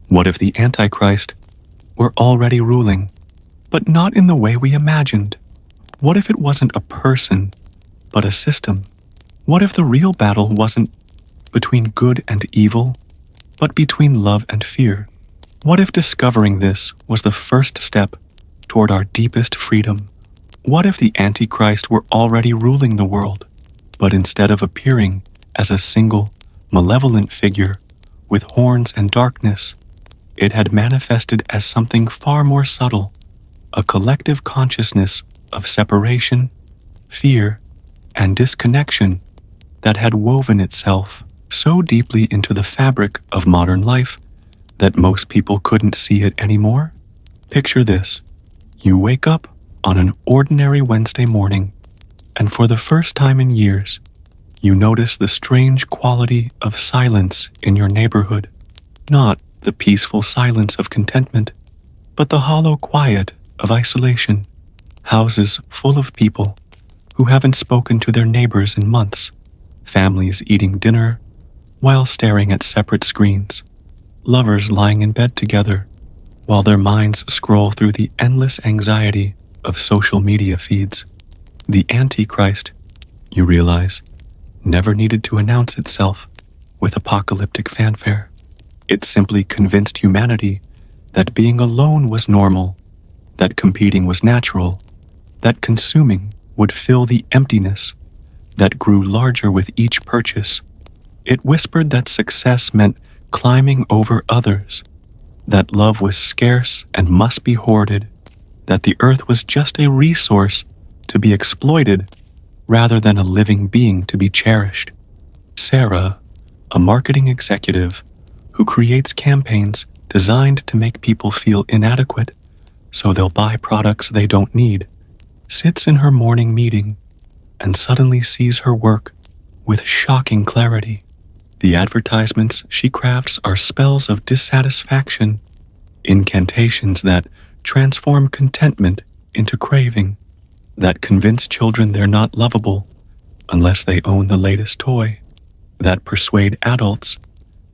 What if the Antichrist were already ruling, but not in the way we imagined? What if it wasn't a person, but a system? What if the real battle wasn't between good and evil, but between love and fear? What if discovering this was the first step toward our deepest freedom? What if the Antichrist were already ruling the world, but instead of appearing as a single, malevolent figure with horns and darkness, it had manifested as something far more subtle, a collective consciousness of separation, fear, and disconnection that had woven itself so deeply into the fabric of modern life that most people couldn't see it anymore? Picture this. You wake up on an ordinary Wednesday morning, and for the first time in years, you notice the strange quality of silence in your neighborhood. Not the peaceful silence of contentment, but the hollow quiet of isolation. Houses full of people who haven't spoken to their neighbors in months. Families eating dinner while staring at separate screens. Lovers lying in bed together while their minds scroll through the endless anxiety of social media feeds. The Antichrist, you realize, never needed to announce itself with apocalyptic fanfare. It simply convinced humanity that being alone was normal, that competing was natural, that consuming would fill the emptiness that grew larger with each purchase. It whispered that success meant climbing over others, that love was scarce and must be hoarded, that the earth was just a resource to be exploited rather than a living being to be cherished. Sarah, a marketing executive who creates campaigns designed to make people feel inadequate so they'll buy products they don't need, sits in her morning meeting and suddenly sees her work with shocking clarity. The advertisements she crafts are spells of dissatisfaction, incantations that transform contentment into craving, that convince children they're not lovable unless they own the latest toy, that persuade adults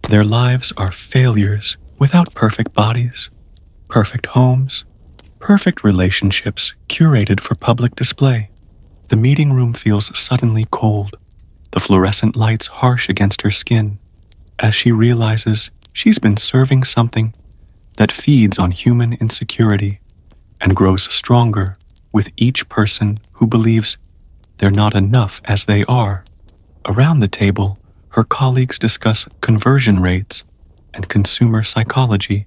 their lives are failures without perfect bodies, perfect homes, perfect relationships curated for public display. The meeting room feels suddenly cold, the fluorescent lights harsh against her skin, as she realizes she's been serving something that feeds on human insecurity and grows stronger with each person who believes they're not enough as they are. Around the table, her colleagues discuss conversion rates and consumer psychology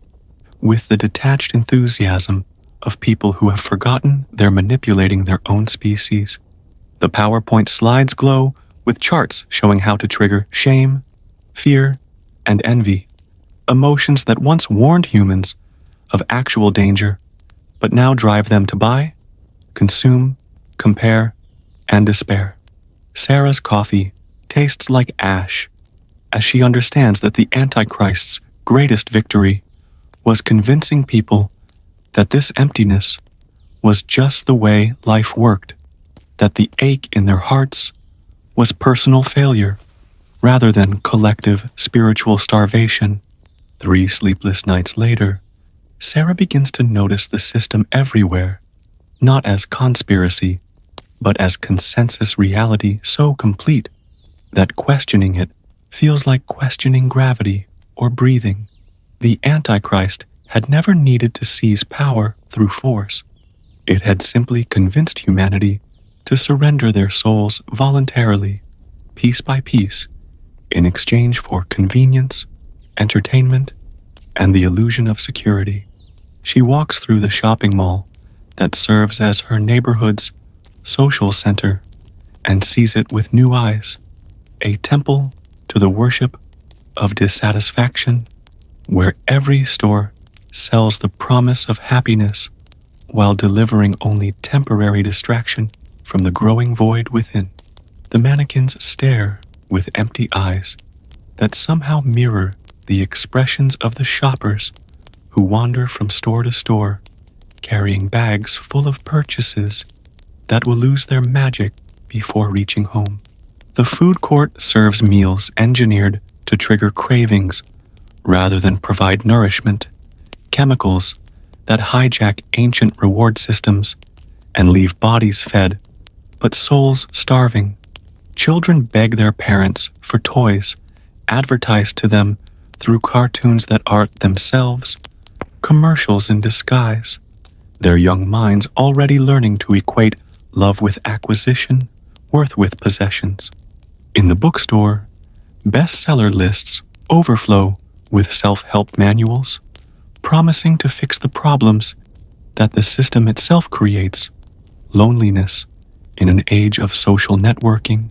with the detached enthusiasm of people who have forgotten they're manipulating their own species. The PowerPoint slides glow with charts showing how to trigger shame, fear, and envy, emotions that once warned humans of actual danger, but now drive them to buy, consume, compare, and despair. Sarah's coffee tastes like ash as she understands that the Antichrist's greatest victory was convincing people that this emptiness was just the way life worked, that the ache in their hearts was personal failure rather than collective spiritual starvation. 3 sleepless nights later, Sarah begins to notice the system everywhere, not as conspiracy, but as consensus reality so complete that questioning it feels like questioning gravity or breathing. The Antichrist had never needed to seize power through force. It had simply convinced humanity to surrender their souls voluntarily, piece by piece, in exchange for convenience, entertainment, and the illusion of security. She walks through the shopping mall that serves as her neighborhood's social center and sees it with new eyes, a temple to the worship of dissatisfaction, where every store sells the promise of happiness while delivering only temporary distraction from the growing void within. The mannequins stare with empty eyes that somehow mirror the expressions of the shoppers who wander from store to store, carrying bags full of purchases that will lose their magic before reaching home. The food court serves meals engineered to trigger cravings rather than provide nourishment, chemicals that hijack ancient reward systems and leave bodies fed, but souls starving. Children beg their parents for toys advertised to them through cartoons that are themselves commercials in disguise, their young minds already learning to equate love with acquisition, worth with possessions. In the bookstore, bestseller lists overflow with self-help manuals, promising to fix the problems that the system itself creates: loneliness in an age of social networking,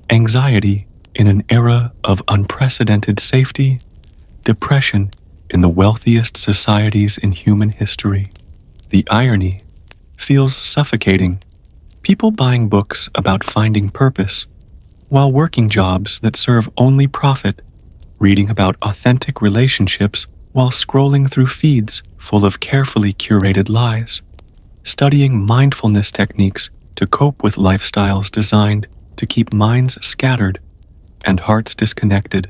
anxiety in an era of unprecedented safety, depression in the wealthiest societies in human history. The irony feels suffocating. People buying books about finding purpose, while working jobs that serve only profit, reading about authentic relationships while scrolling through feeds full of carefully curated lies, studying mindfulness techniques to cope with lifestyles designed to keep minds scattered and hearts disconnected.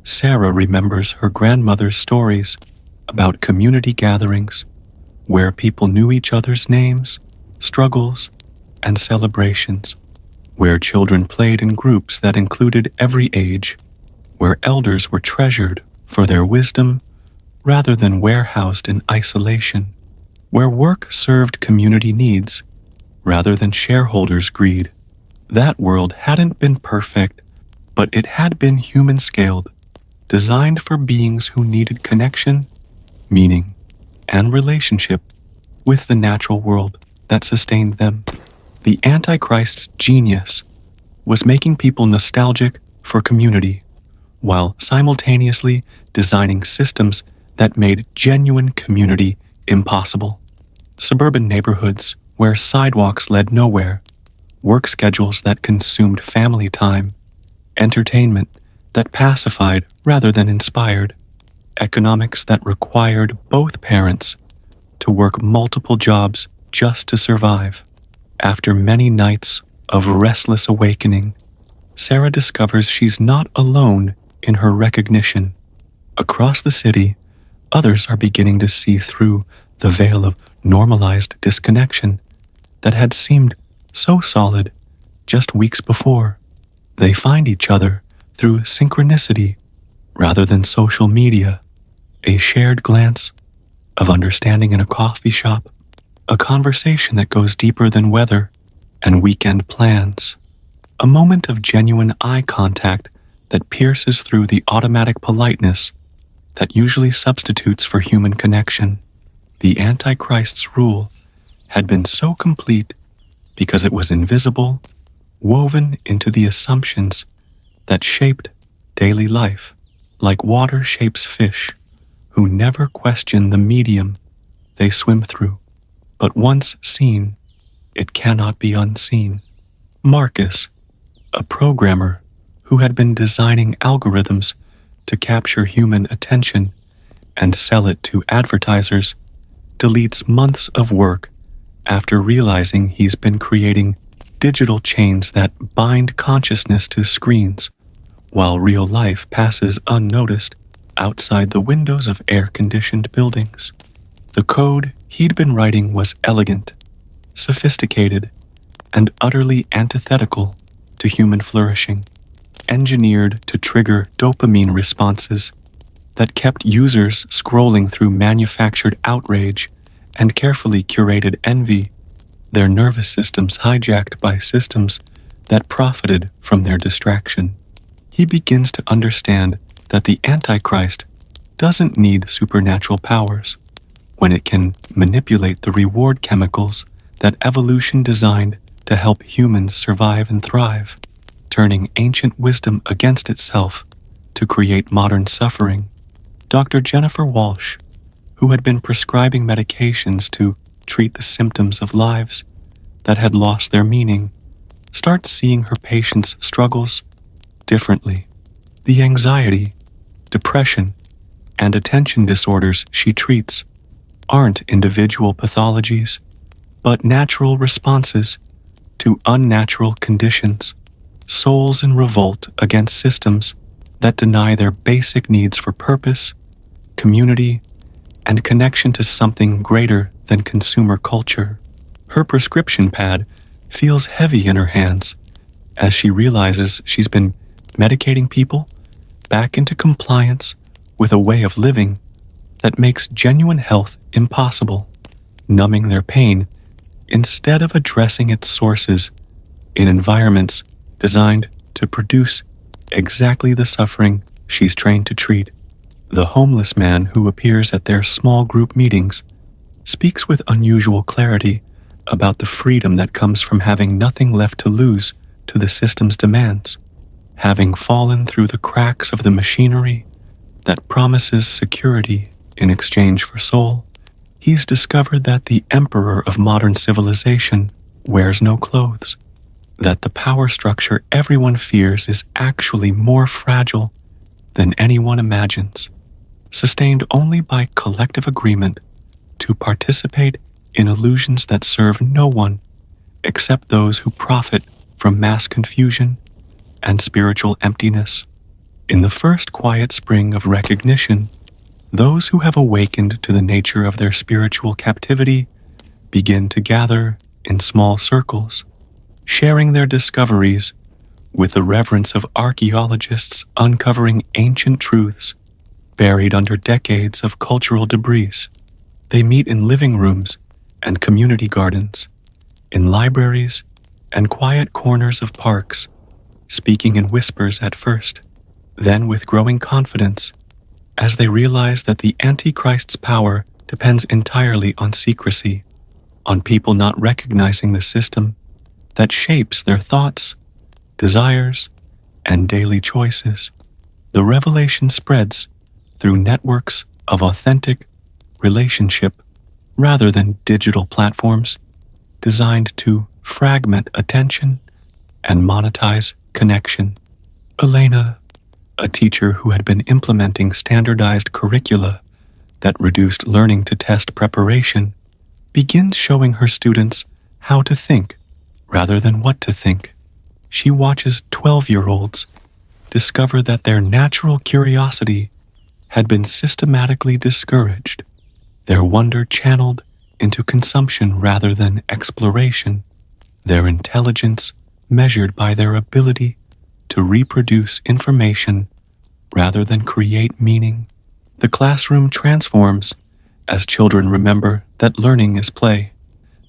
Sarah remembers her grandmother's stories about community gatherings where people knew each other's names, struggles, and celebrations, where children played in groups that included every age, where elders were treasured for their wisdom rather than warehoused in isolation, where work served community needs rather than shareholders' greed. That world hadn't been perfect, but it had been human-scaled, designed for beings who needed connection, meaning, and relationship with the natural world that sustained them. The Antichrist's genius was making people nostalgic for community, while simultaneously designing systems that made genuine community impossible. Suburban neighborhoods where sidewalks led nowhere, work schedules that consumed family time, entertainment that pacified rather than inspired, economics that required both parents to work multiple jobs just to survive. After many nights of restless awakening, Sarah discovers she's not alone in her recognition. Across the city, others are beginning to see through the veil of normalized disconnection that had seemed so solid just weeks before. They find each other through synchronicity rather than social media, a shared glance of understanding in a coffee shop, a conversation that goes deeper than weather and weekend plans, a moment of genuine eye contact that pierces through the automatic politeness that usually substitutes for human connection. The Antichrist's rule had been so complete because it was invisible, woven into the assumptions that shaped daily life, like water shapes fish, who never question the medium they swim through. But once seen, it cannot be unseen. Marcus, a programmer who had been designing algorithms to capture human attention and sell it to advertisers, deletes months of work after realizing he's been creating digital chains that bind consciousness to screens, while real life passes unnoticed outside the windows of air-conditioned buildings. The code he'd been writing was elegant, sophisticated, and utterly antithetical to human flourishing, engineered to trigger dopamine responses that kept users scrolling through manufactured outrage and carefully curated envy, their nervous systems hijacked by systems that profited from their distraction. He begins to understand that the Antichrist doesn't need supernatural powers when it can manipulate the reward chemicals that evolution designed to help humans survive and thrive, turning ancient wisdom against itself to create modern suffering. Dr. Jennifer Walsh, who had been prescribing medications to treat the symptoms of lives that had lost their meaning, starts seeing her patients' struggles differently. The anxiety, depression, and attention disorders she treats aren't individual pathologies, but natural responses to unnatural conditions, souls in revolt against systems that deny their basic needs for purpose, community, and connection to something greater than consumer culture. Her prescription pad feels heavy in her hands as she realizes she's been medicating people back into compliance with a way of living that makes genuine health impossible, numbing their pain instead of addressing its sources in environments designed to produce exactly the suffering she's trained to treat. The homeless man who appears at their small group meetings speaks with unusual clarity about the freedom that comes from having nothing left to lose to the system's demands. Having fallen through the cracks of the machinery that promises security in exchange for soul, he's discovered that the emperor of modern civilization wears no clothes, that the power structure everyone fears is actually more fragile than anyone imagines, sustained only by collective agreement to participate in illusions that serve no one except those who profit from mass confusion and spiritual emptiness. In the first quiet spring of recognition, those who have awakened to the nature of their spiritual captivity begin to gather in small circles, sharing their discoveries with the reverence of archaeologists uncovering ancient truths buried under decades of cultural debris. They meet in living rooms and community gardens, in libraries and quiet corners of parks, speaking in whispers at first, then with growing confidence as they realize that the Antichrist's power depends entirely on secrecy, on people not recognizing the system that shapes their thoughts, desires, and daily choices. The revelation spreads through networks of authentic relationship rather than digital platforms designed to fragment attention and monetize connection. Elena, a teacher who had been implementing standardized curricula that reduced learning to test preparation, begins showing her students how to think rather than what to think. She watches 12-year-olds discover that their natural curiosity had been systematically discouraged, their wonder channeled into consumption rather than exploration, their intelligence measured by their ability to reproduce information rather than create meaning. The classroom transforms as children remember that learning is play,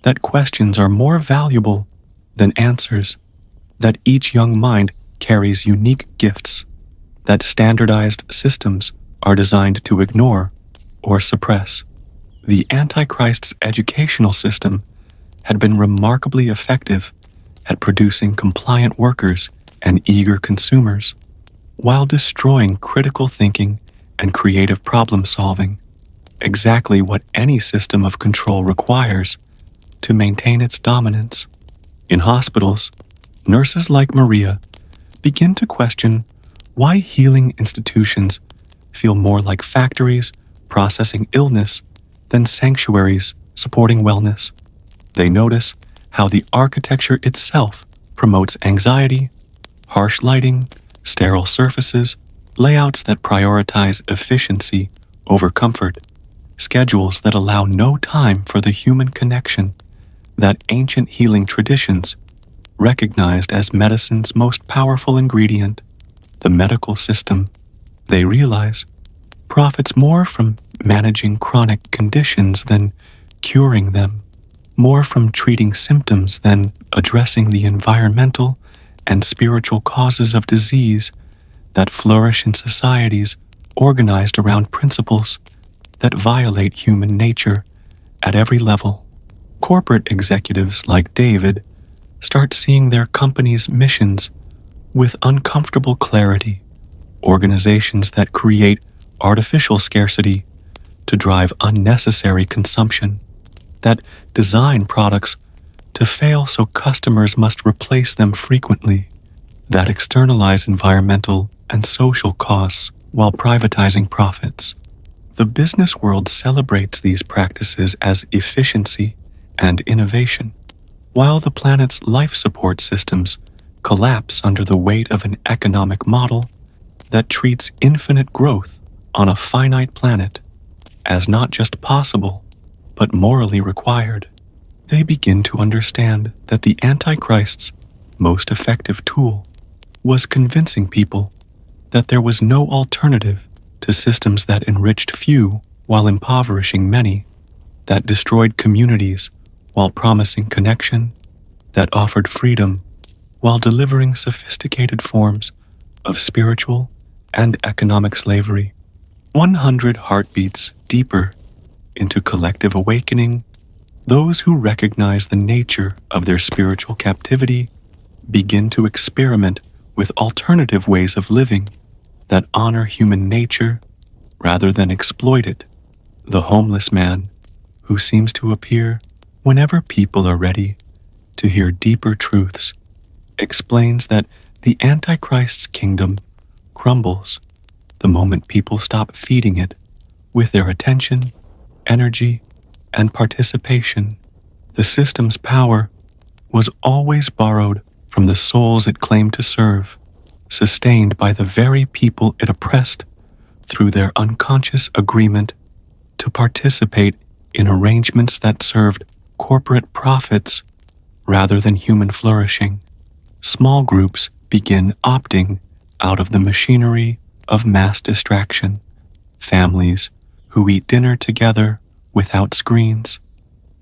that questions are more valuable than answers, that each young mind carries unique gifts, that standardized systems are designed to ignore or suppress. The Antichrist's educational system had been remarkably effective at producing compliant workers and eager consumers, while destroying critical thinking and creative problem solving, exactly what any system of control requires to maintain its dominance. In hospitals, nurses like Maria begin to question why healing institutions feel more like factories processing illness than sanctuaries supporting wellness. They notice how the architecture itself promotes anxiety, harsh lighting, sterile surfaces, layouts that prioritize efficiency over comfort, schedules that allow no time for the human connection that ancient healing traditions recognized as medicine's most powerful ingredient. The medical system, they realize, profits more from managing chronic conditions than curing them, more from treating symptoms than addressing the environmental and spiritual causes of disease that flourish in societies organized around principles that violate human nature at every level. Corporate executives like David start seeing their company's missions with uncomfortable clarity, organizations that create artificial scarcity to drive unnecessary consumption, that design products to fail so customers must replace them frequently, that externalize environmental and social costs while privatizing profits. The business world celebrates these practices as efficiency and innovation, while the planet's life support systems collapse under the weight of an economic model that treats infinite growth on a finite planet as not just possible, but morally required. They begin to understand that the Antichrist's most effective tool was convincing people that there was no alternative to systems that enriched few while impoverishing many, that destroyed communities while promising connection, that offered freedom while delivering sophisticated forms of spiritual and economic slavery. 100 heartbeats deeper into collective awakening, those who recognize the nature of their spiritual captivity begin to experiment with alternative ways of living that honor human nature rather than exploit it. The homeless man, who seems to appear whenever people are ready to hear deeper truths, explains that the Antichrist's kingdom crumbles the moment people stop feeding it with their attention, energy, and participation. The system's power was always borrowed from the souls it claimed to serve, sustained by the very people it oppressed through their unconscious agreement to participate in arrangements that served corporate profits rather than human flourishing. Small groups begin opting out of the machinery of mass distraction. Families who eat dinner together without screens,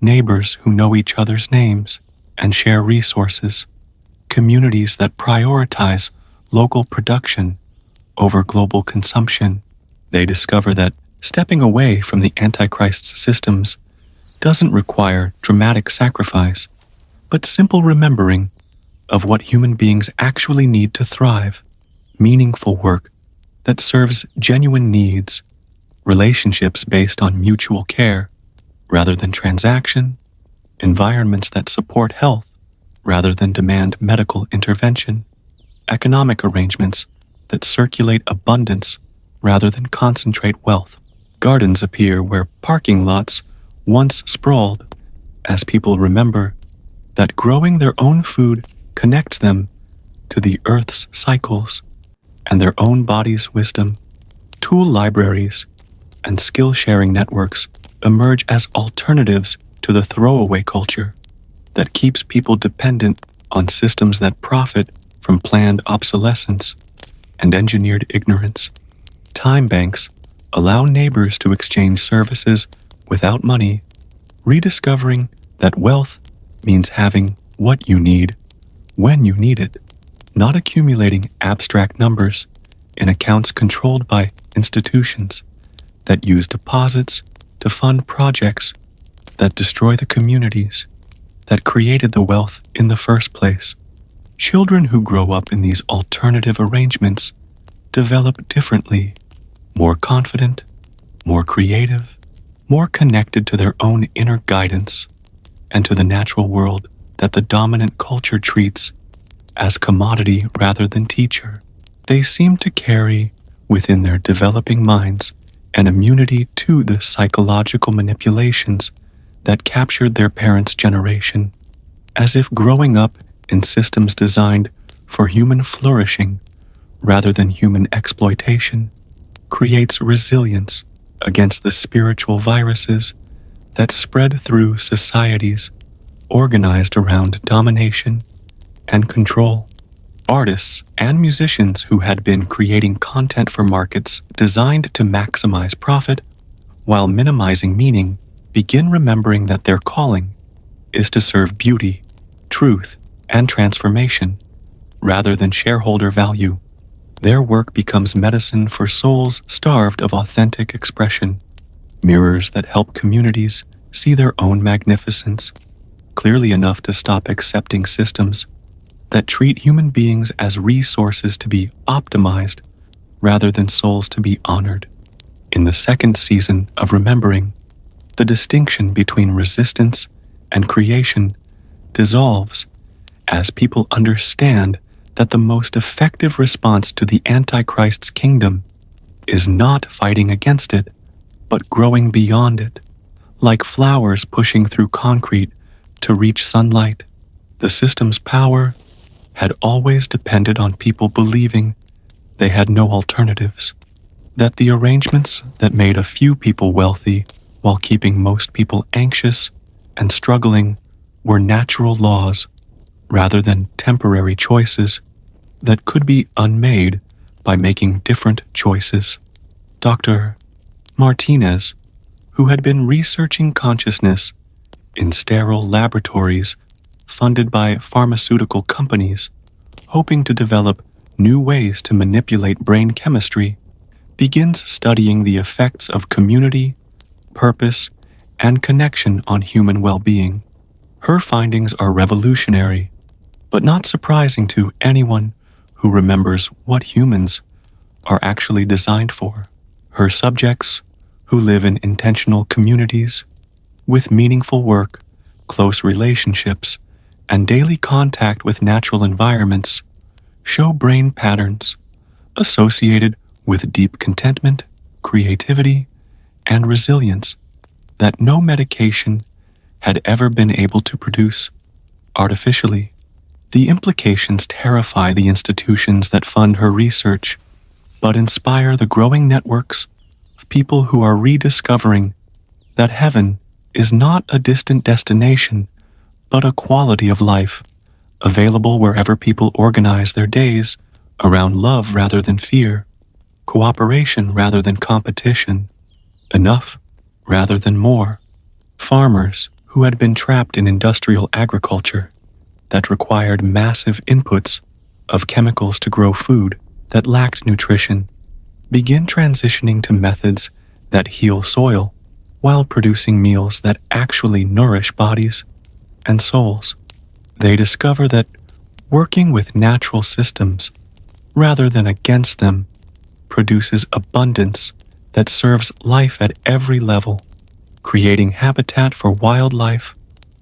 neighbors who know each other's names and share resources, communities that prioritize local production over global consumption. They discover that stepping away from the Antichrist's systems doesn't require dramatic sacrifice, but simple remembering of what human beings actually need to thrive, meaningful work that serves genuine needs, relationships based on mutual care rather than transaction, environments that support health rather than demand medical intervention, economic arrangements that circulate abundance rather than concentrate wealth. Gardens appear where parking lots once sprawled as people remember that growing their own food connects them to the earth's cycles and their own body's wisdom. Tool libraries and skill-sharing networks emerge as alternatives to the throwaway culture that keeps people dependent on systems that profit from planned obsolescence and engineered ignorance. Time banks allow neighbors to exchange services without money, rediscovering that wealth means having what you need when you need it, not accumulating abstract numbers in accounts controlled by institutions that use deposits to fund projects that destroy the communities that created the wealth in the first place. Children who grow up in these alternative arrangements develop differently, more confident, more creative, more connected to their own inner guidance and to the natural world that the dominant culture treats as commodity rather than teacher. They seem to carry within their developing minds an immunity to the psychological manipulations that captured their parents' generation, as if growing up in systems designed for human flourishing rather than human exploitation creates resilience against the spiritual viruses that spread through societies organized around domination and control. Artists and musicians who had been creating content for markets designed to maximize profit while minimizing meaning begin remembering that their calling is to serve beauty, truth, and transformation rather than shareholder value. Their work becomes medicine for souls starved of authentic expression, mirrors that help communities see their own magnificence clearly enough to stop accepting systems that treat human beings as resources to be optimized rather than souls to be honored. In the second season of Remembering, the distinction between resistance and creation dissolves as people understand that the most effective response to the Antichrist's kingdom is not fighting against it, but growing beyond it, like flowers pushing through concrete to reach sunlight. The system's power had always depended on people believing they had no alternatives. that the arrangements that made a few people wealthy while keeping most people anxious and struggling were natural laws rather than temporary choices that could be unmade by making different choices. Dr. Martinez, who had been researching consciousness in sterile laboratories funded by pharmaceutical companies, hoping to develop new ways to manipulate brain chemistry, begins studying the effects of community, purpose, and connection on human well-being. Her findings are revolutionary, but not surprising to anyone who remembers what humans are actually designed for. Her subjects, who live in intentional communities, with meaningful work, close relationships, and daily contact with natural environments, show brain patterns associated with deep contentment, creativity, and resilience that no medication had ever been able to produce artificially. The implications terrify the institutions that fund her research, but inspire the growing networks of people who are rediscovering that heaven is not a distant destination, but a quality of life, available wherever people organize their days around love rather than fear, cooperation rather than competition, enough rather than more. Farmers who had been trapped in industrial agriculture that required massive inputs of chemicals to grow food that lacked nutrition begin transitioning to methods that heal soil while producing meals that actually nourish bodies and souls. They discover that working with natural systems rather than against them produces abundance that serves life at every level, creating habitat for wildlife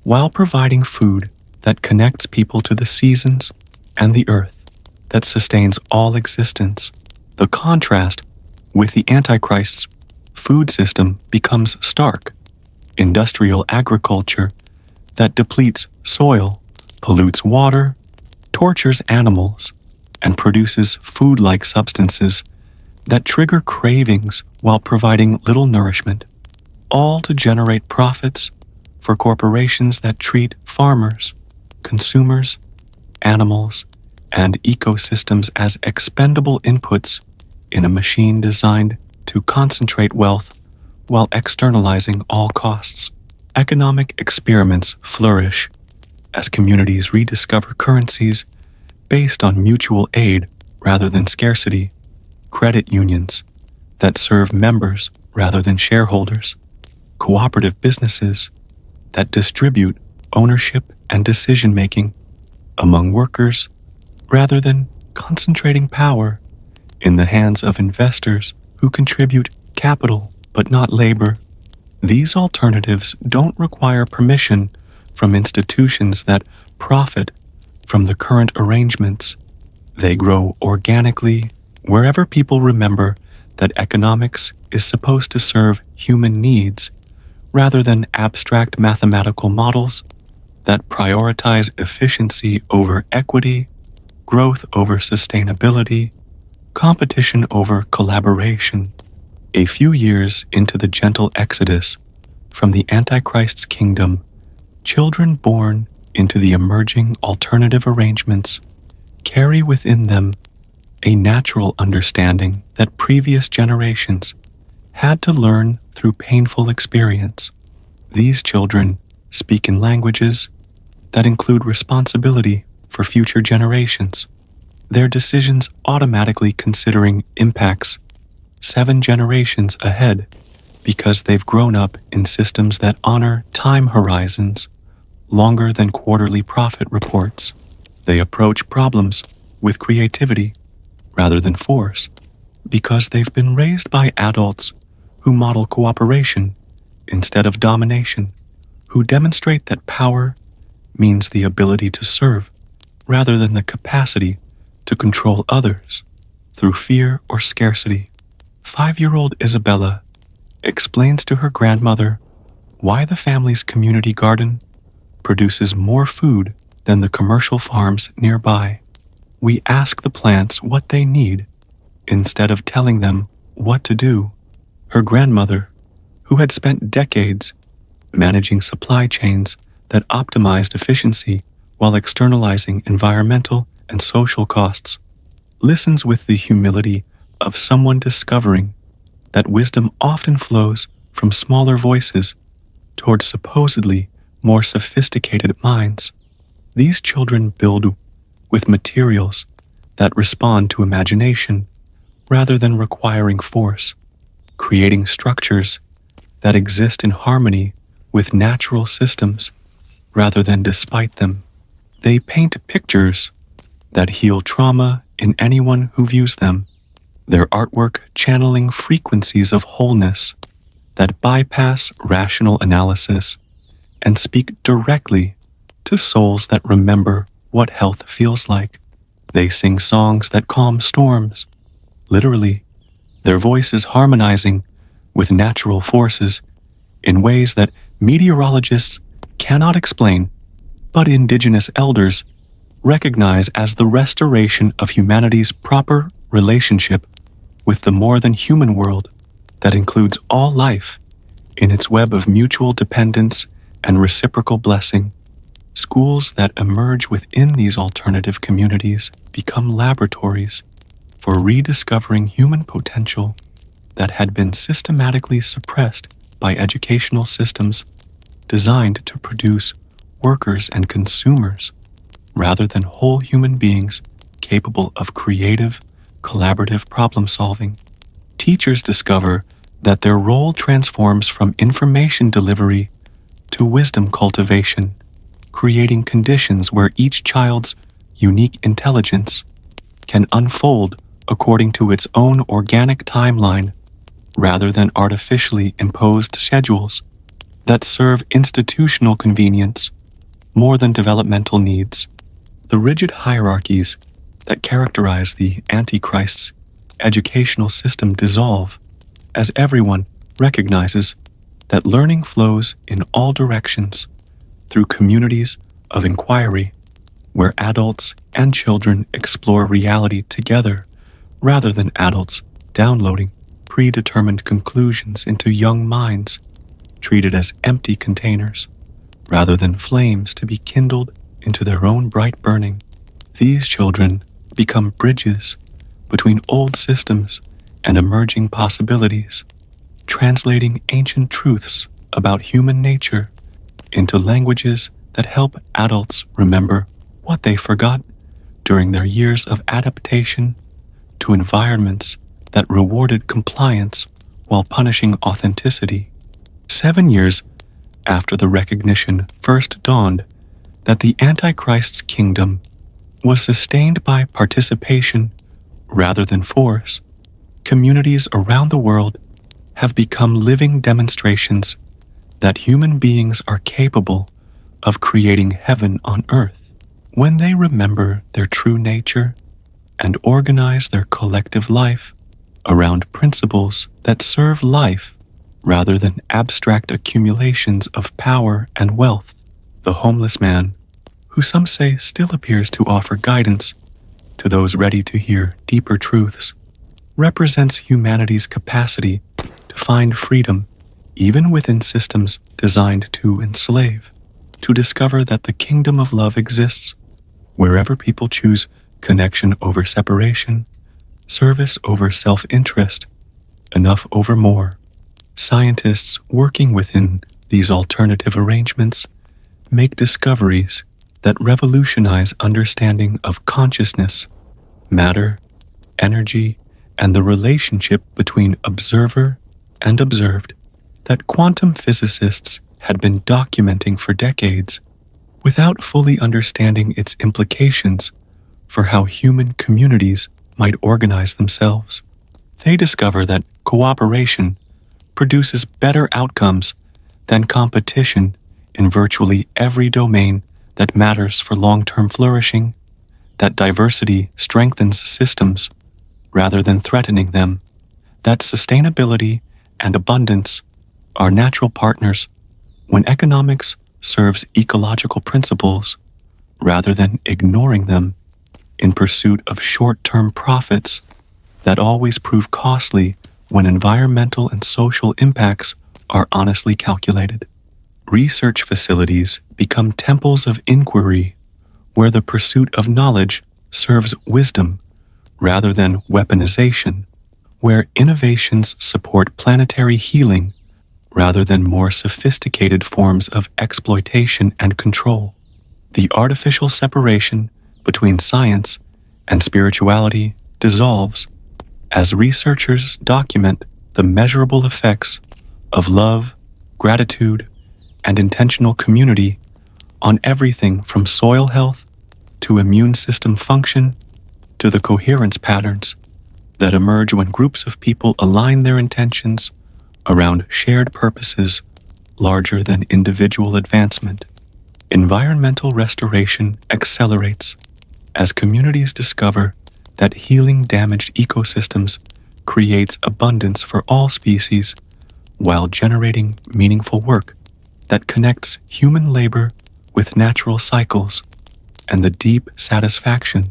while providing food that connects people to the seasons and the earth that sustains all existence. The contrast with the Antichrist's food system becomes stark. Industrial agriculture that depletes soil, pollutes water, tortures animals, and produces food-like substances that trigger cravings while providing little nourishment, all to generate profits for corporations that treat farmers, consumers, animals, and ecosystems as expendable inputs in a machine designed to concentrate wealth while externalizing all costs. Economic experiments flourish as communities rediscover currencies based on mutual aid rather than scarcity, credit unions that serve members rather than shareholders, cooperative businesses that distribute ownership and decision-making among workers rather than concentrating power in the hands of investors who contribute capital but not labor. These alternatives don't require permission from institutions that profit from the current arrangements. They grow organically wherever people remember that economics is supposed to serve human needs rather than abstract mathematical models that prioritize efficiency over equity, growth over sustainability, competition over collaboration. A few years into the gentle exodus from the Antichrist's kingdom, children born into the emerging alternative arrangements carry within them a natural understanding that previous generations had to learn through painful experience. These children speak in languages that include responsibility for future generations, their decisions automatically considering impacts 7 generations ahead because they've grown up in systems that honor time horizons longer than quarterly profit reports. They approach problems with creativity rather than force because they've been raised by adults who model cooperation instead of domination, who demonstrate that power means the ability to serve rather than the capacity to control others through fear or scarcity. 5-year-old Isabella explains to her grandmother why the family's community garden produces more food than the commercial farms nearby. We ask the plants what they need instead of telling them what to do. Her grandmother, who had spent decades managing supply chains that optimized efficiency while externalizing environmental and social costs, listens with the humility of someone discovering that wisdom often flows from smaller voices towards supposedly more sophisticated minds. These children build with materials that respond to imagination rather than requiring force, creating structures that exist in harmony with natural systems rather than despite them. They paint pictures that heal trauma in anyone who views them, their artwork channeling frequencies of wholeness that bypass rational analysis and speak directly to souls that remember what health feels like. They sing songs that calm storms, literally, their voices harmonizing with natural forces in ways that meteorologists cannot explain, but indigenous elders recognize as the restoration of humanity's proper relationship with the more than human world that includes all life in its web of mutual dependence and reciprocal blessing. Schools that emerge within these alternative communities become laboratories for rediscovering human potential that had been systematically suppressed by educational systems designed to produce workers and consumers rather than whole human beings capable of creative, collaborative problem solving. Teachers discover that their role transforms from information delivery to wisdom cultivation, creating conditions where each child's unique intelligence can unfold according to its own organic timeline rather than artificially imposed schedules that serve institutional convenience more than developmental needs. The rigid hierarchies that characterize the Antichrist's educational system dissolve as everyone recognizes that learning flows in all directions through communities of inquiry where adults and children explore reality together rather than adults downloading predetermined conclusions into young minds treated as empty containers rather than flames to be kindled into their own bright burning. These children become bridges between old systems and emerging possibilities, translating ancient truths about human nature into languages that help adults remember what they forgot during their years of adaptation to environments that rewarded compliance while punishing authenticity. 7 years after the recognition first dawned that the Antichrist's kingdom was sustained by participation rather than force, communities around the world have become living demonstrations that human beings are capable of creating heaven on earth when they remember their true nature and organize their collective life around principles that serve life rather than abstract accumulations of power and wealth. The homeless man, who some say still appears to offer guidance to those ready to hear deeper truths, represents humanity's capacity to find freedom even within systems designed to enslave, to discover that the kingdom of love exists wherever people choose connection over separation, service over self-interest, enough over more. Scientists working within these alternative arrangements make discoveries that revolutionize understanding of consciousness, matter, energy, and the relationship between observer and observed that quantum physicists had been documenting for decades without fully understanding its implications for how human communities might organize themselves. They discover that cooperation produces better outcomes than competition in virtually every domain that matters for long-term flourishing, that diversity strengthens systems rather than threatening them, that sustainability and abundance are natural partners when economics serves ecological principles rather than ignoring them in pursuit of short-term profits that always prove costly when environmental and social impacts are honestly calculated. Research facilities become temples of inquiry where the pursuit of knowledge serves wisdom rather than weaponization, where innovations support planetary healing rather than more sophisticated forms of exploitation and control. The artificial separation between science and spirituality dissolves as researchers document the measurable effects of love, gratitude, and intentional community on everything from soil health to immune system function to the coherence patterns that emerge when groups of people align their intentions around shared purposes larger than individual advancement. Environmental restoration accelerates as communities discover that healing damaged ecosystems creates abundance for all species while generating meaningful work that connects human labor with natural cycles and the deep satisfaction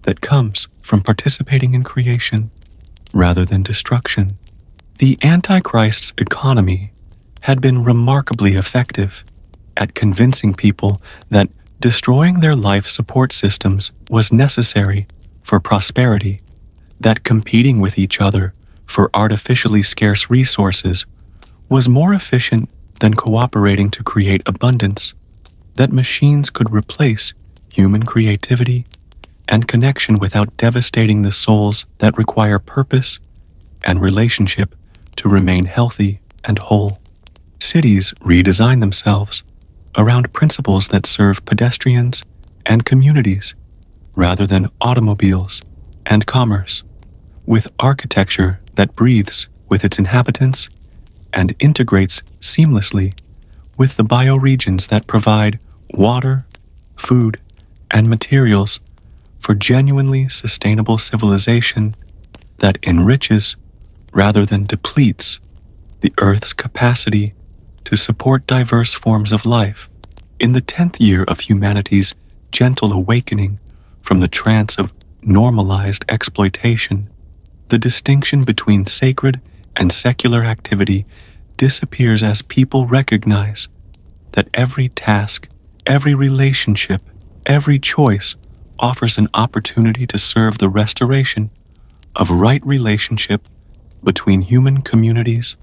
that comes from participating in creation rather than destruction. The Antichrist's economy had been remarkably effective at convincing people that destroying their life support systems was necessary for prosperity, that competing with each other for artificially scarce resources was more efficient than cooperating to create abundance, that machines could replace human creativity and connection without devastating the souls that require purpose and relationship to remain healthy and whole. Cities redesign themselves around principles that serve pedestrians and communities rather than automobiles and commerce, with architecture that breathes with its inhabitants and integrates seamlessly with the bioregions that provide water, food, and materials for genuinely sustainable civilization that enriches rather than depletes the Earth's capacity to support diverse forms of life. In the 10th year of humanity's gentle awakening from the trance of normalized exploitation, the distinction between sacred and secular activity disappears as people recognize that every task, every relationship, every choice offers an opportunity to serve the restoration of right relationship between human communities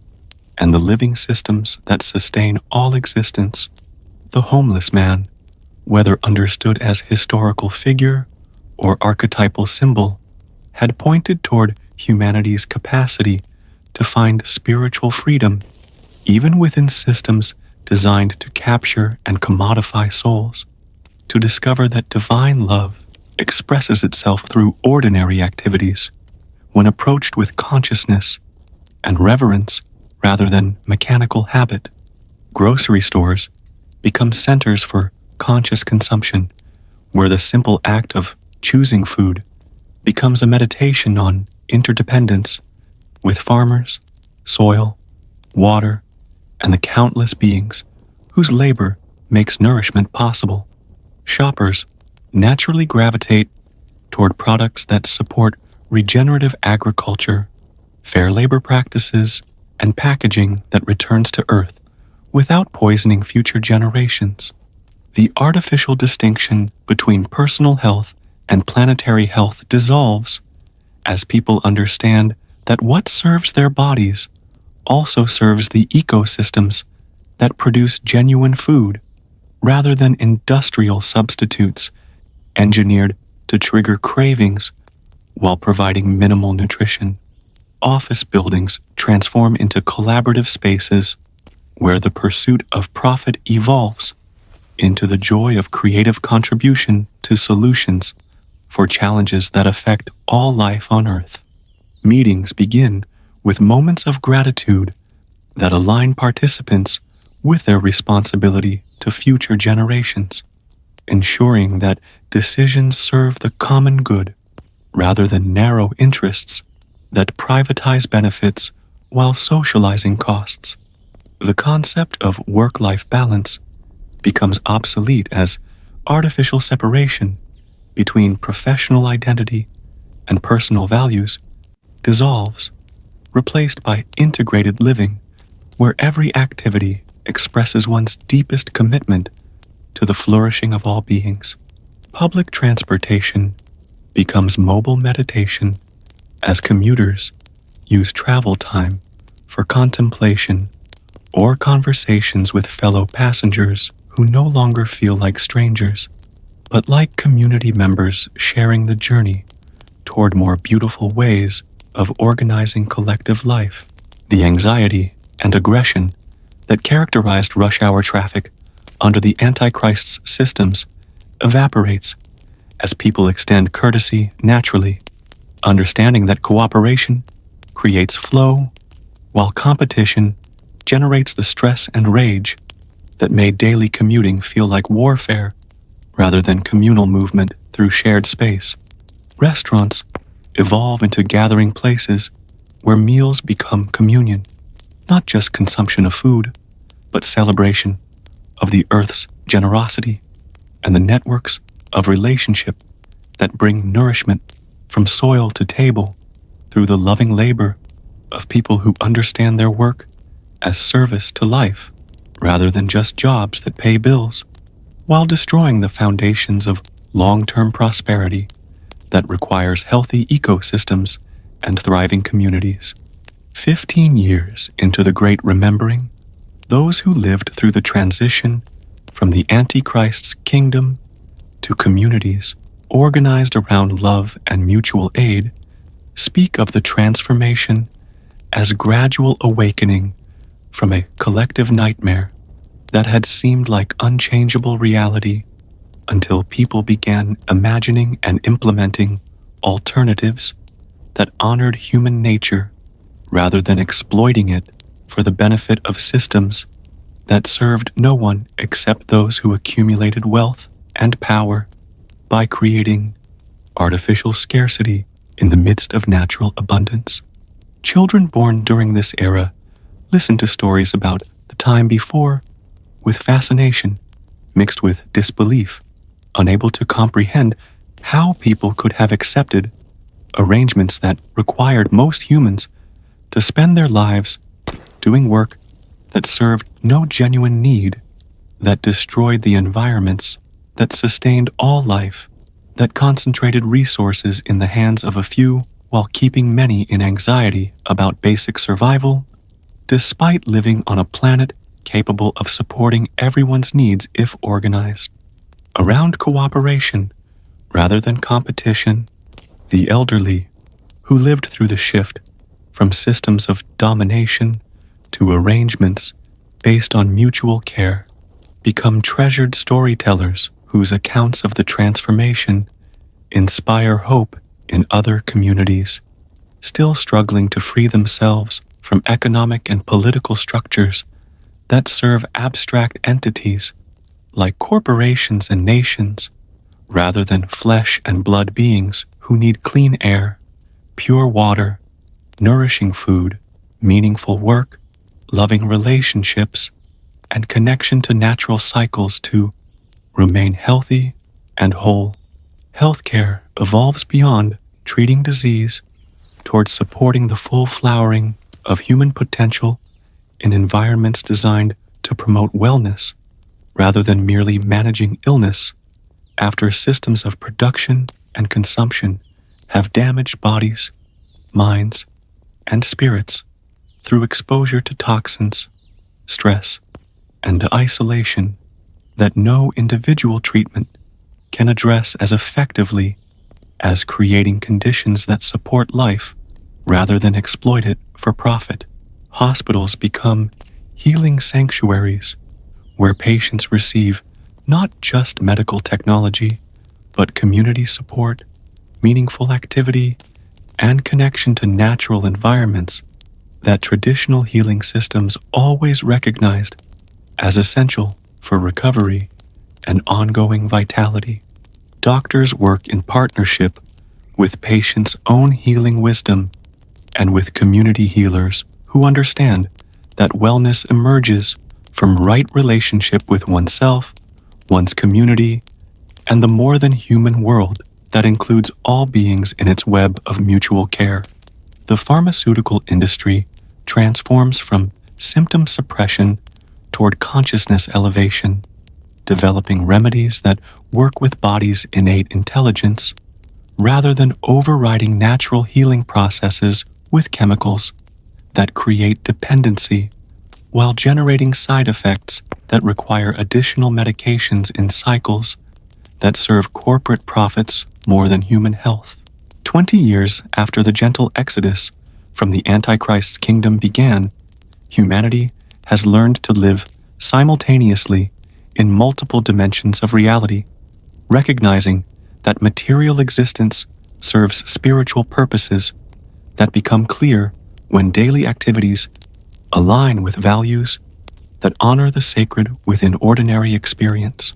and the living systems that sustain all existence. The homeless man, whether understood as historical figure or archetypal symbol, had pointed toward humanity's capacity to find spiritual freedom even within systems designed to capture and commodify souls, to discover that divine love expresses itself through ordinary activities when approached with consciousness and reverence rather than mechanical habit. Grocery stores become centers for conscious consumption, where the simple act of choosing food becomes a meditation on interdependence with farmers, soil, water, and the countless beings whose labor makes nourishment possible. Shoppers naturally gravitate toward products that support regenerative agriculture, fair labor practices, and packaging that returns to Earth without poisoning future generations. The artificial distinction between personal health and planetary health dissolves as people understand that what serves their bodies also serves the ecosystems that produce genuine food rather than industrial substitutes engineered to trigger cravings while providing minimal nutrition. Office buildings transform into collaborative spaces where the pursuit of profit evolves into the joy of creative contribution to solutions for challenges that affect all life on Earth. Meetings begin with moments of gratitude that align participants with their responsibility to future generations, ensuring that decisions serve the common good rather than narrow interests that privatize benefits while socializing costs. The concept of work-life balance becomes obsolete as artificial separation between professional identity and personal values dissolves, replaced by integrated living, where every activity expresses one's deepest commitment to the flourishing of all beings. Public transportation becomes mobile meditation as commuters use travel time for contemplation or conversations with fellow passengers who no longer feel like strangers, but like community members sharing the journey toward more beautiful ways of organizing collective life. The anxiety and aggression that characterized rush hour traffic under the Antichrist's systems evaporates as people extend courtesy naturally, understanding that cooperation creates flow, while competition generates the stress and rage that made daily commuting feel like warfare rather than communal movement through shared space. Restaurants evolve into gathering places where meals become communion, not just consumption of food, but celebration of the earth's generosity and the networks of relationship that bring nourishment from soil to table through the loving labor of people who understand their work as service to life rather than just jobs that pay bills, while destroying the foundations of long-term prosperity that requires healthy ecosystems and thriving communities. 15 years into the Great Remembering, those who lived through the transition from the Antichrist's kingdom to communities organized around love and mutual aid speak of the transformation as gradual awakening from a collective nightmare that had seemed like unchangeable reality until people began imagining and implementing alternatives that honored human nature rather than exploiting it for the benefit of systems that served no one except those who accumulated wealth and power by creating artificial scarcity in the midst of natural abundance. Children born during this era listen to stories about the time before with fascination mixed with disbelief, unable to comprehend how people could have accepted arrangements that required most humans to spend their lives doing work that served no genuine need, that destroyed the environments that sustained all life, that concentrated resources in the hands of a few while keeping many in anxiety about basic survival, despite living on a planet capable of supporting everyone's needs if organized. Around cooperation, rather than competition, the elderly, who lived through the shift from systems of domination to arrangements based on mutual care, become treasured storytellers whose accounts of the transformation inspire hope in other communities, still struggling to free themselves from economic and political structures that serve abstract entities like corporations and nations, rather than flesh and blood beings who need clean air, pure water, nourishing food, meaningful work, loving relationships, and connection to natural cycles to remain healthy and whole. Healthcare evolves beyond treating disease towards supporting the full flowering of human potential in environments designed to promote wellness rather than merely managing illness after systems of production and consumption have damaged bodies, minds, and spirits through exposure to toxins, stress, and to isolation that no individual treatment can address as effectively as creating conditions that support life rather than exploit it for profit. Hospitals become healing sanctuaries where patients receive not just medical technology, but community support, meaningful activity, and connection to natural environments that traditional healing systems always recognized as essential for recovery and ongoing vitality. Doctors work in partnership with patients' own healing wisdom and with community healers who understand that wellness emerges from right relationship with oneself, one's community, and the more than human world that includes all beings in its web of mutual care. The pharmaceutical industry transforms from symptom suppression toward consciousness elevation, developing remedies that work with body's innate intelligence rather than overriding natural healing processes with chemicals that create dependency while generating side effects that require additional medications in cycles that serve corporate profits more than human health. 20 years after the gentle exodus from the Antichrist's kingdom began, humanity has learned to live simultaneously in multiple dimensions of reality, recognizing that material existence serves spiritual purposes that become clear when daily activities align with values that honor the sacred within ordinary experience.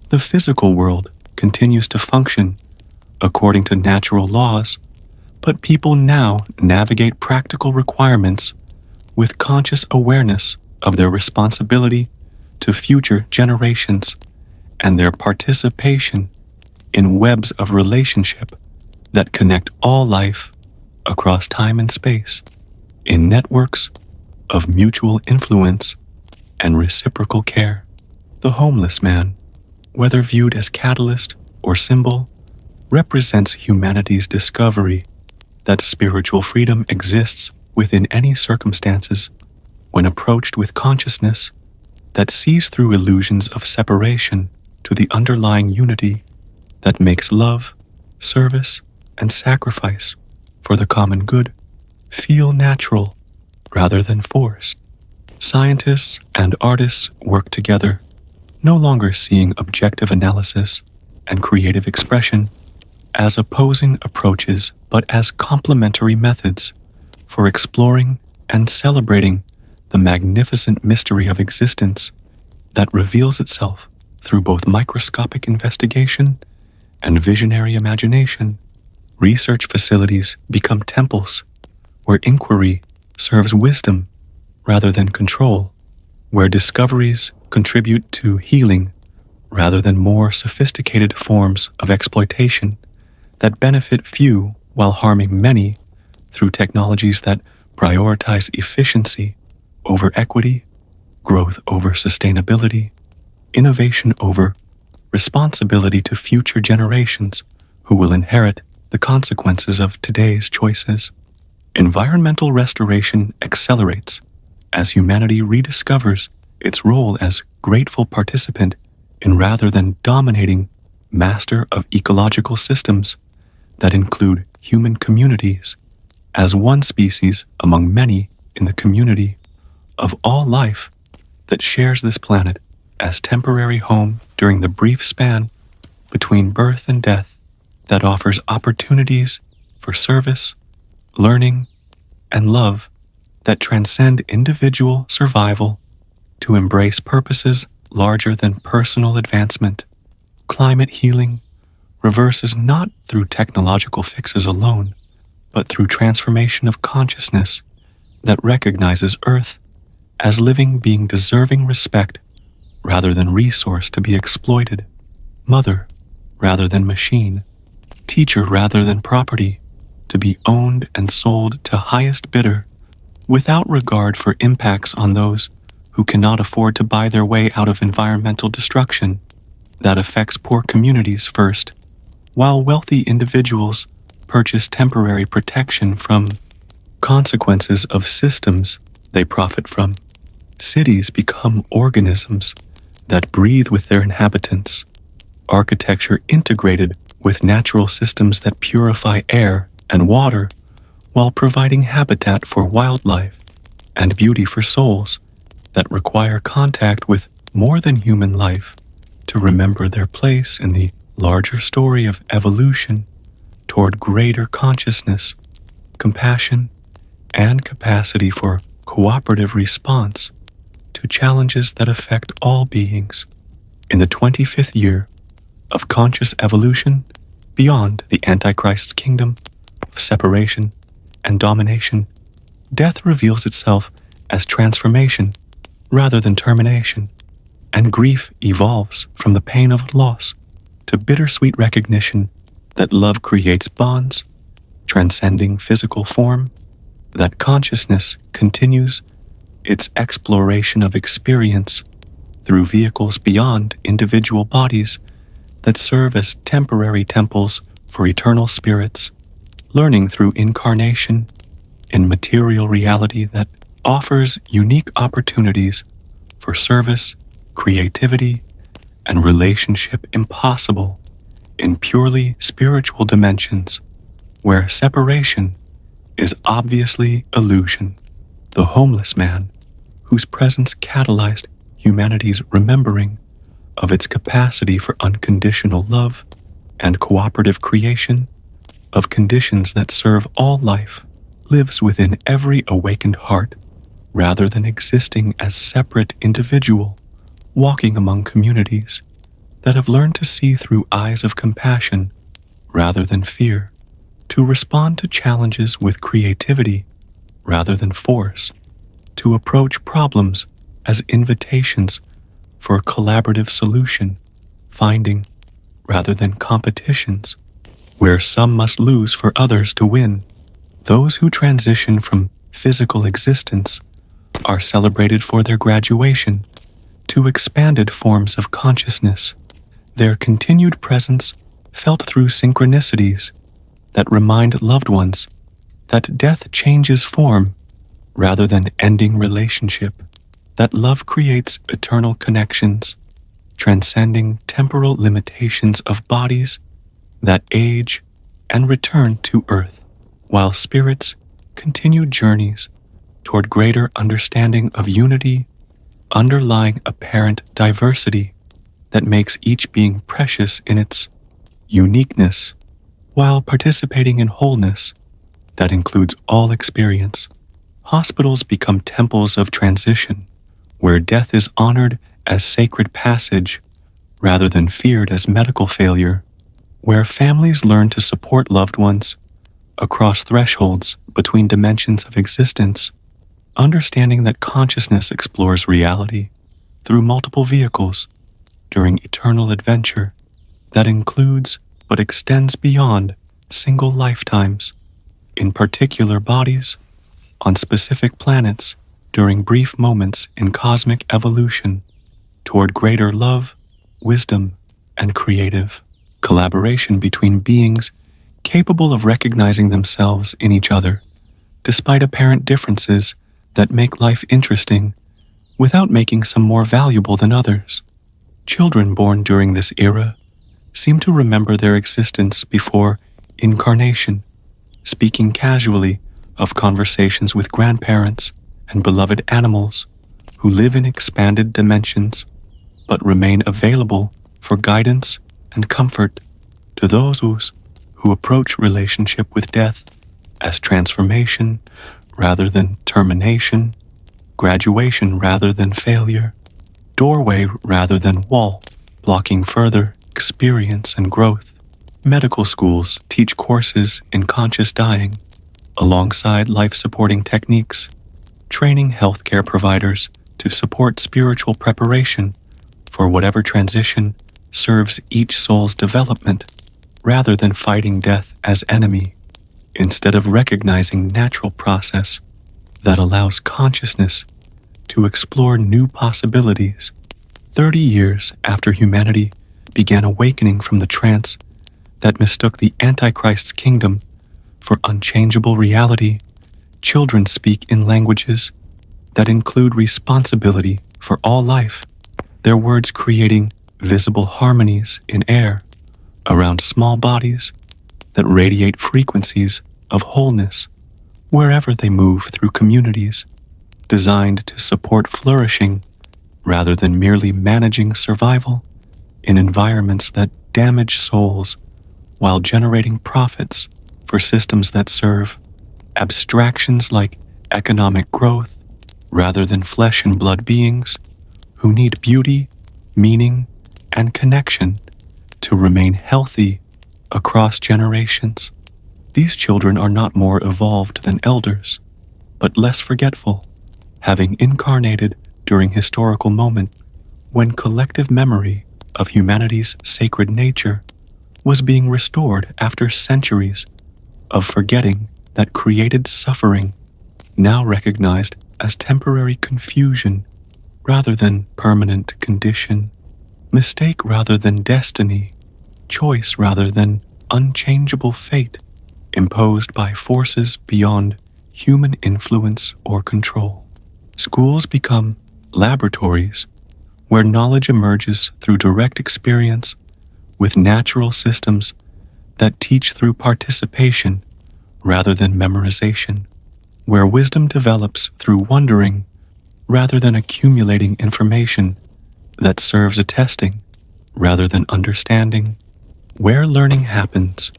The physical world continues to function according to natural laws, but people now navigate practical requirements with conscious awareness of their responsibility to future generations and their participation in webs of relationship that connect all life across time and space, in networks of mutual influence and reciprocal care. The homeless man, whether viewed as catalyst or symbol, represents humanity's discovery that spiritual freedom exists within any circumstances when approached with consciousness that sees through illusions of separation to the underlying unity that makes love, service, and sacrifice for the common good feel natural rather than forced. Scientists and artists work together, no longer seeing objective analysis and creative expression as opposing approaches, but as complementary methods for exploring and celebrating the magnificent mystery of existence that reveals itself through both microscopic investigation and visionary imagination. Research facilities become temples where inquiry serves wisdom rather than control, where discoveries contribute to healing rather than more sophisticated forms of exploitation that benefit few while harming many through technologies that prioritize efficiency over equity, growth over sustainability, innovation over responsibility to future generations who will inherit the consequences of today's choices. Environmental restoration accelerates as humanity rediscovers its role as grateful participant in rather than dominating master of ecological systems that include human communities as one species among many in the community of all life that shares this planet as temporary home during the brief span between birth and death that offers opportunities for service, learning, and love that transcend individual survival to embrace purposes larger than personal advancement. Climate healing reverses not through technological fixes alone, but through transformation of consciousness that recognizes Earth as living being deserving respect rather than resource to be exploited, mother rather than machine, teacher rather than property to be owned and sold to highest bidder without regard for impacts on those who cannot afford to buy their way out of environmental destruction that affects poor communities first, while wealthy individuals purchase temporary protection from consequences of systems they profit from. Cities become organisms that breathe with their inhabitants, architecture integrated with natural systems that purify air and water while providing habitat for wildlife and beauty for souls that require contact with more than human life to remember their place in the larger story of evolution toward greater consciousness, compassion, and capacity for cooperative response to challenges that affect all beings. In the 25th year of conscious evolution beyond the Antichrist's kingdom of separation and domination, death reveals itself as transformation rather than termination, and grief evolves from the pain of loss to bittersweet recognition that love creates bonds, transcending physical form that consciousness continues its exploration of experience through vehicles beyond individual bodies that serve as temporary temples for eternal spirits, learning through incarnation in material reality that offers unique opportunities for service, creativity, and relationship impossible in purely spiritual dimensions where separation is obviously illusion. The homeless man, whose presence catalyzed humanity's remembering of its capacity for unconditional love and cooperative creation of conditions that serve all life, lives within every awakened heart rather than existing as separate individual, walking among communities that have learned to see through eyes of compassion rather than fear, to respond to challenges with creativity rather than force, to approach problems as invitations for a collaborative solution, finding rather than competitions, where some must lose for others to win. Those who transition from physical existence are celebrated for their graduation to expanded forms of consciousness, their continued presence felt through synchronicities that remind loved ones that death changes form rather than ending relationship, that love creates eternal connections, transcending temporal limitations of bodies that age and return to earth, while spirits continue journeys toward greater understanding of unity underlying apparent diversity that makes each being precious in its uniqueness, while participating in wholeness that includes all experience. Hospitals become temples of transition, where death is honored as sacred passage rather than feared as medical failure, where families learn to support loved ones across thresholds between dimensions of existence, understanding that consciousness explores reality through multiple vehicles during eternal adventure that includes but extends beyond single lifetimes, in particular bodies, on specific planets during brief moments in cosmic evolution toward greater love, wisdom, and creative collaboration between beings capable of recognizing themselves in each other, despite apparent differences that make life interesting without making some more valuable than others. Children born during this era seem to remember their existence before incarnation, speaking casually of conversations with grandparents and beloved animals who live in expanded dimensions but remain available for guidance and comfort to those who approach relationship with death as transformation rather than termination, graduation rather than failure, doorway rather than wall, blocking further experience and growth. Medical schools teach courses in conscious dying alongside life-supporting techniques, training healthcare providers to support spiritual preparation for whatever transition serves each soul's development, rather than fighting death as enemy, instead of recognizing natural process that allows consciousness to explore new possibilities. 30 years after humanity began awakening from the trance that mistook the Antichrist's kingdom for unchangeable reality, children speak in languages that include responsibility for all life, their words creating visible harmonies in air around small bodies that radiate frequencies of wholeness wherever they move through communities designed to support flourishing rather than merely managing survival in environments that damage souls while generating profits for systems that serve abstractions like economic growth rather than flesh and blood beings who need beauty, meaning, and connection to remain healthy across generations. These children are not more evolved than elders, but less forgetful, having incarnated during historical moment when collective memory of humanity's sacred nature was being restored after centuries of forgetting that created suffering now recognized as temporary confusion rather than permanent condition, mistake rather than destiny, choice rather than unchangeable fate, imposed by forces beyond human influence or control. Schools become laboratories where knowledge emerges through direct experience with natural systems that teach through participation rather than memorization, where wisdom develops through wondering rather than accumulating information that serves a testing rather than understanding, where learning happens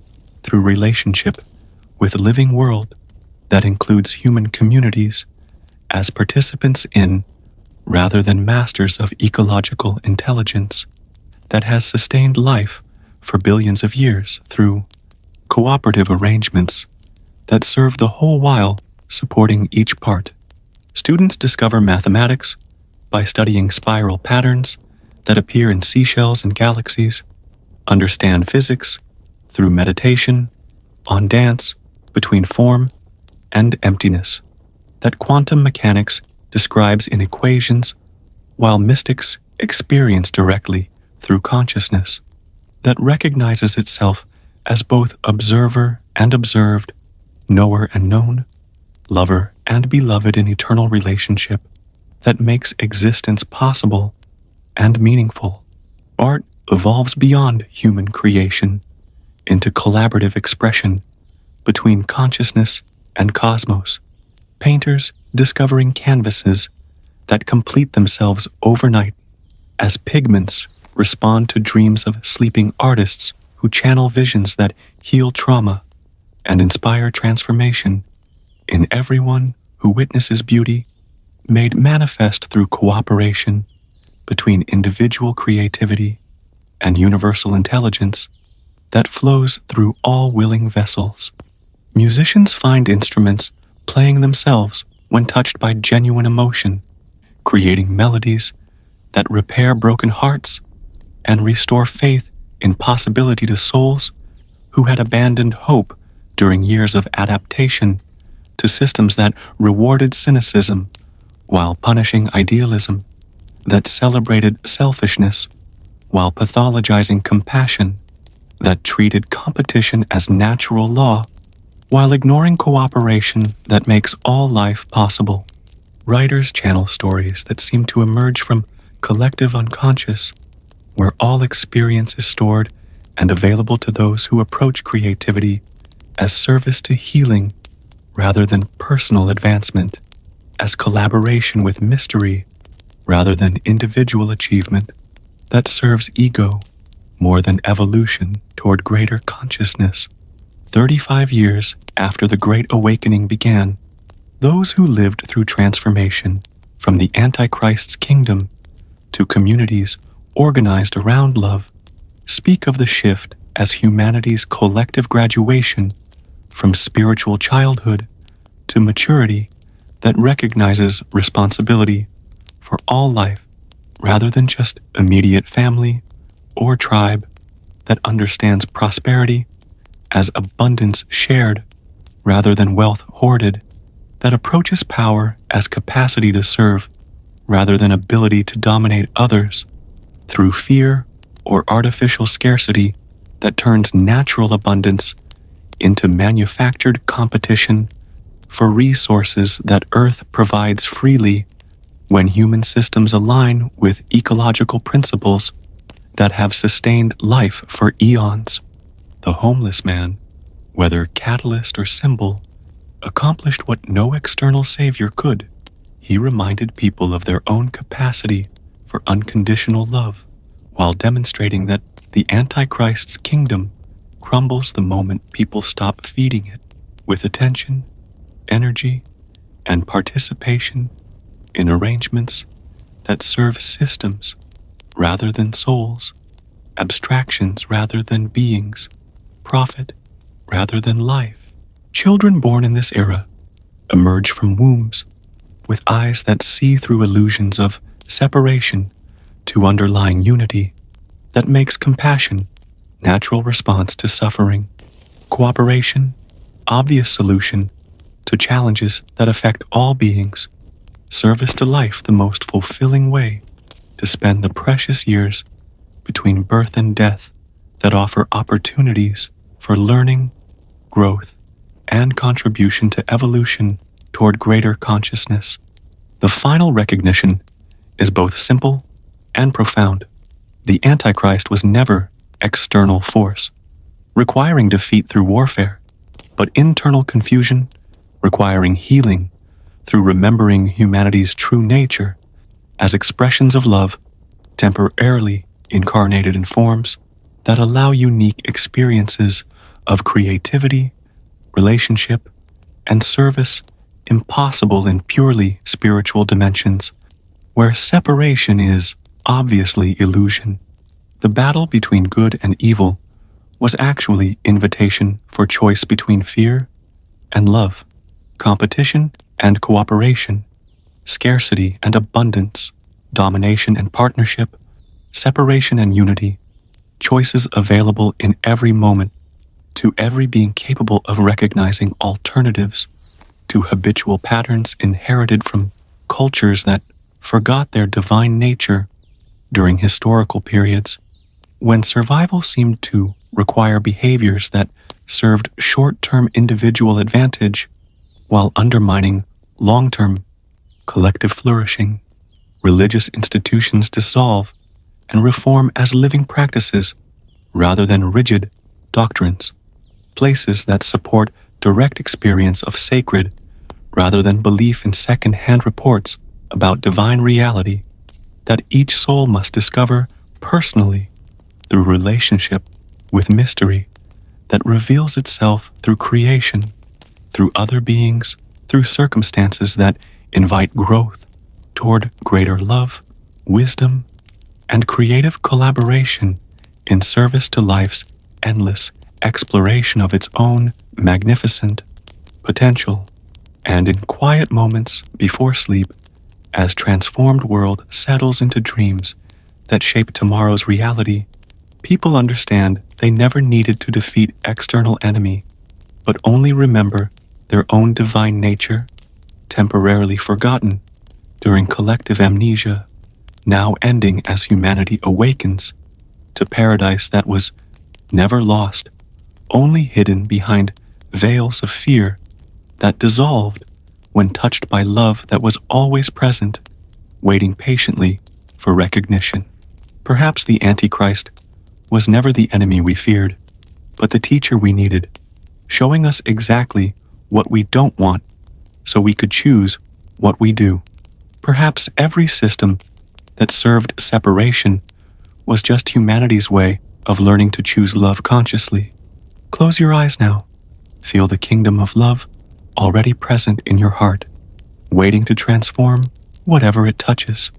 through relationship with a living world that includes human communities as participants in rather than masters of ecological intelligence that has sustained life for billions of years through cooperative arrangements that serve the whole while supporting each part. Students discover mathematics by studying spiral patterns that appear in seashells and galaxies, understand physics through meditation on dance between form and emptiness that quantum mechanics describes in equations, while mystics experience directly through consciousness that recognizes itself as both observer and observed, knower and known, lover and beloved in eternal relationship that makes existence possible and meaningful. Art evolves beyond human creation into collaborative expression between consciousness and cosmos. Painters discovering canvases that complete themselves overnight as pigments respond to dreams of sleeping artists who channel visions that heal trauma and inspire transformation in everyone who witnesses beauty made manifest through cooperation between individual creativity and universal intelligence that flows through all willing vessels. Musicians find instruments playing themselves when touched by genuine emotion, creating melodies that repair broken hearts and restore faith in possibility to souls who had abandoned hope during years of adaptation to systems that rewarded cynicism while punishing idealism, that celebrated selfishness while pathologizing compassion, that treated competition as natural law while ignoring cooperation that makes all life possible. Writers channel stories that seem to emerge from collective unconscious, where all experience is stored and available to those who approach creativity as service to healing rather than personal advancement, as collaboration with mystery rather than individual achievement that serves ego more than evolution toward greater consciousness. 35 years after the Great Awakening began, those who lived through transformation from the Antichrist's kingdom to communities organized around love speak of the shift as humanity's collective graduation from spiritual childhood to maturity that recognizes responsibility for all life rather than just immediate family or tribe, that understands prosperity as abundance shared rather than wealth hoarded, that approaches power as capacity to serve rather than ability to dominate others, through fear or artificial scarcity that turns natural abundance into manufactured competition for resources that Earth provides freely when human systems align with ecological principles that have sustained life for eons. The homeless man, whether catalyst or symbol, accomplished what no external savior could. He reminded people of their own capacity for unconditional love, while demonstrating that the Antichrist's kingdom crumbles the moment people stop feeding it with attention, energy, and participation in arrangements that serve systems rather than souls, abstractions rather than beings, profit rather than life. Children born in this era emerge from wombs with eyes that see through illusions of separation to underlying unity that makes compassion natural response to suffering, cooperation obvious solution to challenges that affect all beings. Service to life the most fulfilling way to spend the precious years between birth and death that offer opportunities for learning, growth, and contribution to evolution toward greater consciousness. The final recognition is both simple and profound. The Antichrist was never external force, requiring defeat through warfare, but internal confusion, requiring healing through remembering humanity's true nature as expressions of love, temporarily incarnated in forms that allow unique experiences of creativity, relationship, and service impossible in purely spiritual dimensions, where separation is obviously illusion. The battle between good and evil was actually invitation for choice between fear and love, competition and cooperation, scarcity and abundance, domination and partnership, separation and unity, choices available in every moment to every being capable of recognizing alternatives to habitual patterns inherited from cultures that forgot their divine nature during historical periods, when survival seemed to require behaviors that served short-term individual advantage while undermining long-term collective flourishing. Religious institutions dissolve and reform as living practices rather than rigid doctrines. Places that support direct experience of sacred rather than belief in second-hand reports about divine reality that each soul must discover personally through relationship with mystery that reveals itself through creation, through other beings, through circumstances that invite growth toward greater love, wisdom, and creative collaboration in service to life's endless exploration of its own magnificent potential. And in quiet moments before sleep, as transformed world settles into dreams that shape tomorrow's reality, people understand they never needed to defeat external enemy, but only remember their own divine nature, temporarily forgotten during collective amnesia, now ending as humanity awakens to paradise that was never lost, only hidden behind veils of fear that dissolved when touched by love that was always present, waiting patiently for recognition. Perhaps the Antichrist was never the enemy we feared, but the teacher we needed, showing us exactly what we don't want so we could choose what we do. Perhaps every system that served separation was just humanity's way of learning to choose love consciously. Close your eyes now. Feel the kingdom of love already present in your heart, waiting to transform whatever it touches.